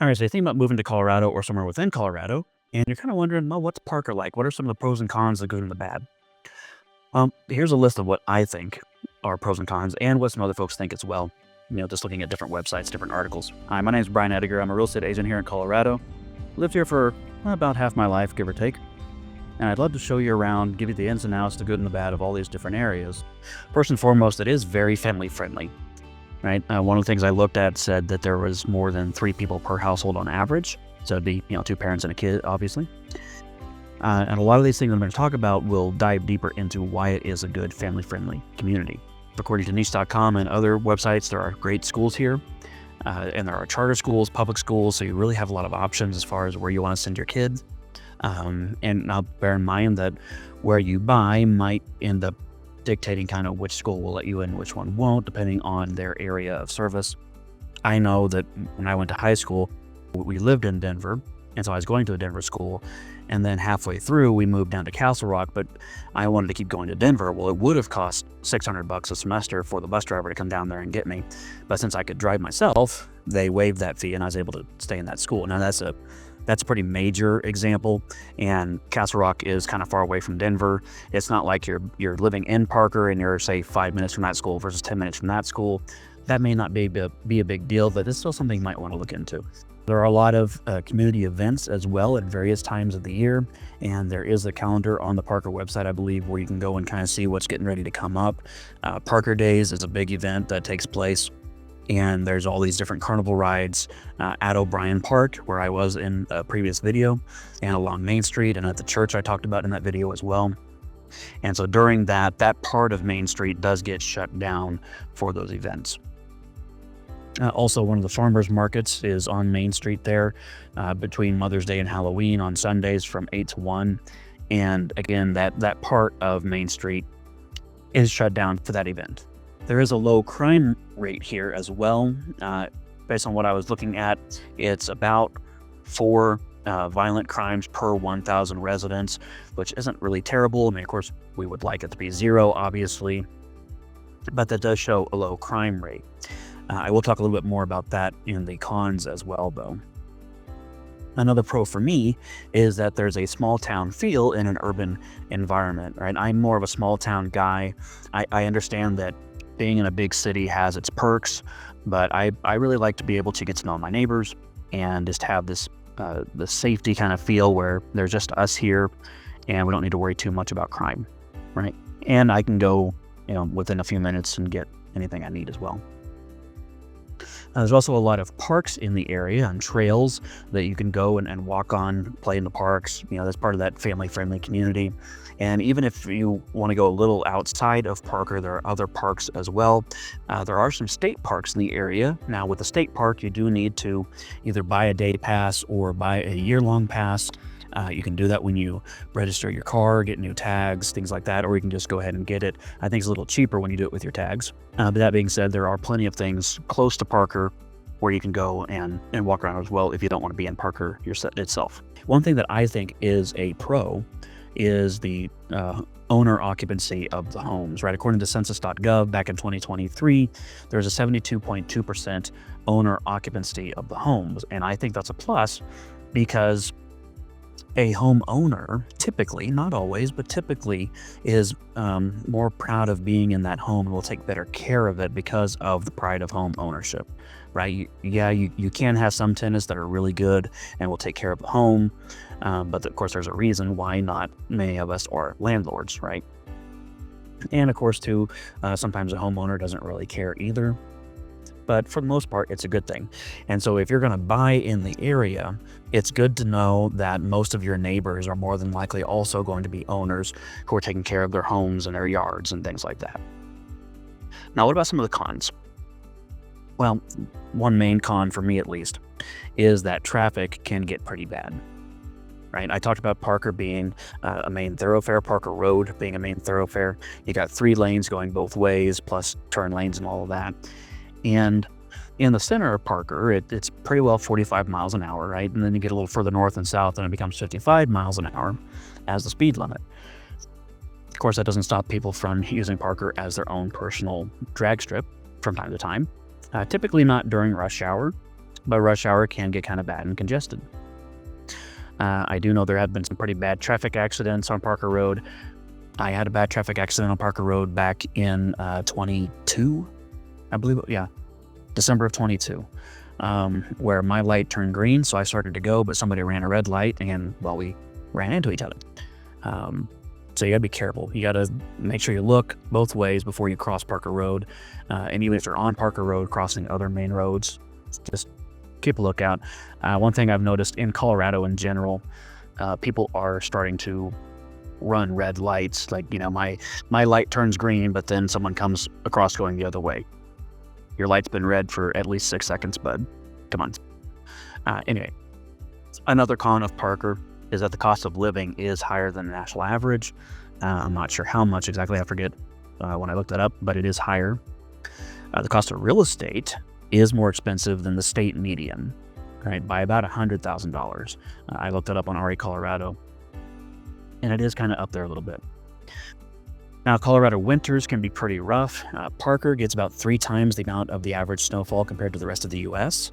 All right, so you think about moving to Colorado or somewhere within Colorado, and you're kind of wondering, well, what's Parker like? What are some of the pros and cons, the good and the bad? Here's a list of what I think are pros and cons, and what some other folks think as well. Just looking at different websites, different articles. Hi, my name is Brian Ediger. I'm a real estate agent here in Colorado. Lived here for about half my life, give or take. And I'd love to show you around, give you the ins and outs, the good and the bad of all these different areas. First and foremost, it is very family friendly. Right? One of the things I looked at said that there was more than 3 people per household on average. So it'd be, 2 parents and a kid, obviously. And a lot of these things I'm going to talk about will dive deeper into why it is a good family-friendly community. According to niche.com and other websites, there are great schools here. And there are charter schools, public schools, so you really have a lot of options as far as where you want to send your kids. And now bear in mind that where you buy might end up dictating kind of which school will let you in, which one won't, depending on their area of service. I know that when I went to high school, we lived in Denver, and so I was going to a Denver school, and then halfway through we moved down to Castle Rock, but I wanted to keep going to Denver. Well, it would have cost $600 a semester for the bus driver to come down there and get me, but since I could drive myself, they waived that fee and I was able to stay in that school. Now that's a pretty major example, and Castle Rock is kind of far away from Denver. It's not like you're living in Parker and you're, say, 5 minutes from that school versus 10 minutes from that school. That may not be a big deal, but it's still something you might want to look into. There are a lot of community events as well at various times of the year, and there is a calendar on the Parker website, I believe, where you can go and kind of see what's getting ready to come up. Parker Days is a big event that takes place, and there's all these different carnival rides at O'Brien Park, where I was in a previous video, and along Main Street, and at the church I talked about in that video as well. And so during that part of Main Street does get shut down for those events. Also, one of the farmers markets is on Main Street there between Mother's Day and Halloween on Sundays from 8 to 1. And again, that part of Main Street is shut down for that event. There is a low crime rate here as well. Based on what I was looking at, it's about 4 violent crimes per 1,000 residents, which isn't really terrible. I mean, of course, we would like it to be 0, obviously, but that does show a low crime rate. I will talk a little bit more about that in the cons as well, though. Another pro for me is that there's a small town feel in an urban environment, right? I'm more of a small town guy. I understand that being in a big city has its perks, but I really like to be able to get to know my neighbors and just have this the safety kind of feel where there's just us here and we don't need to worry too much about crime, right? And I can go, within a few minutes and get anything I need as well. There's also a lot of parks in the area and trails that you can go and walk on, play in the parks. That's part of that family-friendly community. And even if you want to go a little outside of Parker, there are other parks as well. There are some state parks in the area. Now, with the state park, you do need to either buy a day pass or buy a year-long pass. You can do that when you register your car, get new tags, things like that, or you can just go ahead and get it. I think it's a little cheaper when you do it with your tags. But that being said, there are plenty of things close to Parker where you can go and walk around as well if you don't want to be in Parker itself. One thing that I think is a pro is the owner occupancy of the homes, right? According to census.gov, back in 2023, there's a 72.2% owner occupancy of the homes. And I think that's a plus because a homeowner typically, not always, but typically is more proud of being in that home and will take better care of it because of the pride of home ownership, right? You can have some tenants that are really good and will take care of the home, but of course there's a reason why not many of us are landlords, right? And of course too, sometimes a homeowner doesn't really care either. But for the most part, it's a good thing. And so if you're going to buy in the area, it's good to know that most of your neighbors are more than likely also going to be owners who are taking care of their homes and their yards and things like that. Now, what about some of the cons? Well, one main con for me at least is that traffic can get pretty bad. Right? I talked about Parker being a main thoroughfare, Parker Road being a main thoroughfare. You got 3 lanes going both ways, plus turn lanes and all of that. And in the center of Parker, it's pretty well 45 miles an hour, right? And then you get a little further north and south and it becomes 55 miles an hour as the speed limit. Of course, that doesn't stop people from using Parker as their own personal drag strip from time to time. Typically not during rush hour, but rush hour can get kind of bad and congested. I do know there have been some pretty bad traffic accidents on Parker Road. I had a bad traffic accident on Parker Road back in 22, I believe. Yeah, December of 22, where my light turned green, so I started to go, but somebody ran a red light, and well, we ran into each other. So you gotta be careful. You gotta make sure you look both ways before you cross Parker Road, and even if you're on Parker Road crossing other main roads, just keep a lookout. One thing I've noticed in Colorado in general, people are starting to run red lights. Like, you know, my light turns green, but then someone comes across going the other way. Your light's been red for at least 6 seconds, bud. Come on. Anyway, another con of Parker is that the cost of living is higher than the national average. I'm not sure how much exactly. I forget when I looked that up, but it is higher. The cost of real estate is more expensive than the state median, right, by about $100,000. I looked it up on RE Colorado, and it is kind of up there a little bit. Now, Colorado winters can be pretty rough. Parker gets about 3 times the amount of the average snowfall compared to the rest of the U.S.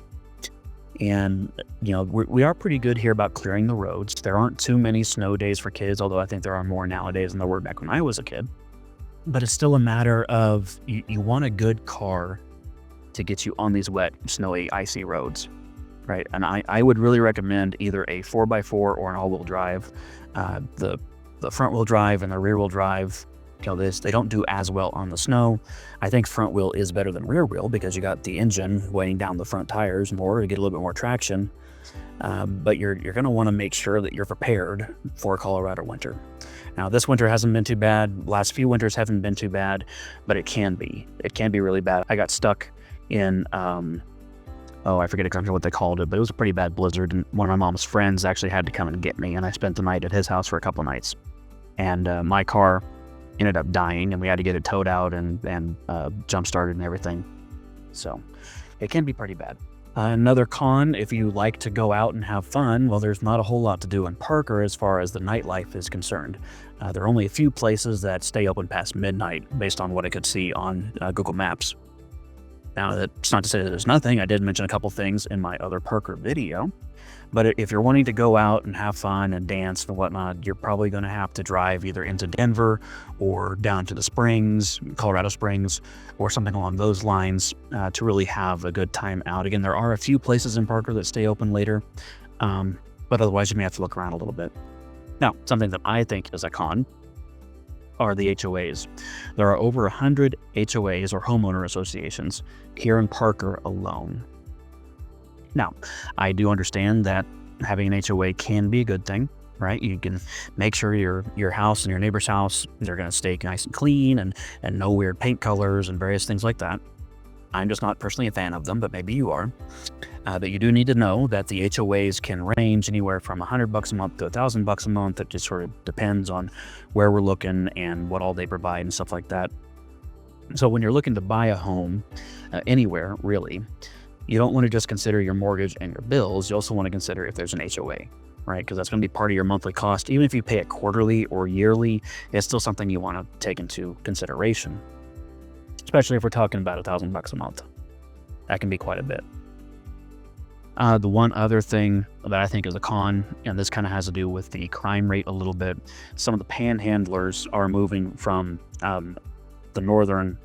And, you know, we are pretty good here about clearing the roads. There aren't too many snow days for kids, although I think there are more nowadays than there were back when I was a kid. But it's still a matter of you want a good car to get you on these wet, snowy, icy roads, right? And I would really recommend either a 4x4 or an all-wheel drive. The front-wheel drive and the rear-wheel drive, you know, they don't do as well on the snow. I think front wheel is better than rear wheel because you got the engine weighing down the front tires more to get a little bit more traction. But you're going to want to make sure that you're prepared for a Colorado winter. Now, this winter hasn't been too bad. Last few winters haven't been too bad, but it can be. It can be really bad. I got stuck in, I forget exactly what they called it, but it was a pretty bad blizzard. And one of my mom's friends actually had to come and get me, and I spent the night at his house for a couple nights. And my car ended up dying, and we had to get it towed out and jump started and everything. So it can be pretty bad. Another con, if you like to go out and have fun, well, there's not a whole lot to do in Parker as far as the nightlife is concerned. There are only a few places that stay open past midnight based on what I could see on Google Maps. Now, that's not to say that there's nothing. I did mention a couple things in my other Parker video. But if you're wanting to go out and have fun and dance and whatnot, you're probably going to have to drive either into Denver or down to the Springs, Colorado Springs, or something along those lines to really have a good time out. Again, there are a few places in Parker that stay open later, but otherwise you may have to look around a little bit. Now, something that I think is a con are the HOAs. There are over 100 HOAs or homeowner associations here in Parker alone. Now, I do understand that having an HOA can be a good thing, right? You can make sure your house and your neighbor's house, they're going to stay nice and clean and no weird paint colors and various things like that. I'm just not personally a fan of them, but maybe you are. But you do need to know that the HOAs can range anywhere from $100 a month to $1,000 a month. It just sort of depends on where we're looking and what all they provide and stuff like that. So when you're looking to buy a home anywhere, really, you don't want to just consider your mortgage and your bills. You also want to consider if there's an HOA, right? Because that's going to be part of your monthly cost. Even if you pay it quarterly or yearly, it's still something you want to take into consideration, especially if we're talking about $1,000 a month. That can be quite a bit. The one other thing that I think is a con, and this kind of has to do with the crime rate a little bit, some of the panhandlers are moving from the northern,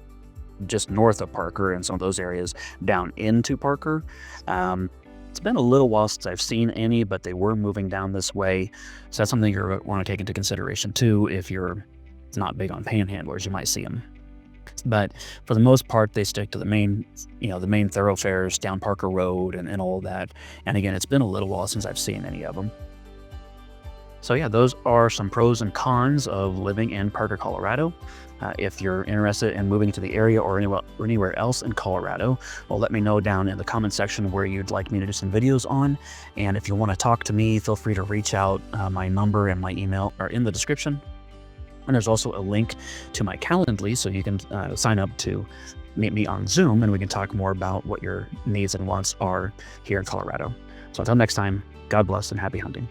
just north of Parker and some of those areas down into Parker. It's been a little while since I've seen any, but they were moving down this way. So that's something you want to take into consideration too. If you're not big on panhandlers, you might see them. But for the most part, they stick to the main thoroughfares down Parker Road and all that. And again, it's been a little while since I've seen any of them. So yeah, those are some pros and cons of living in Parker, Colorado. If you're interested in moving to the area or anywhere else in Colorado, well, let me know down in the comment section where you'd like me to do some videos on. And if you want to talk to me, feel free to reach out. My number and my email are in the description. And there's also a link to my Calendly, so you can sign up to meet me on Zoom, and we can talk more about what your needs and wants are here in Colorado. So until next time, God bless and happy hunting.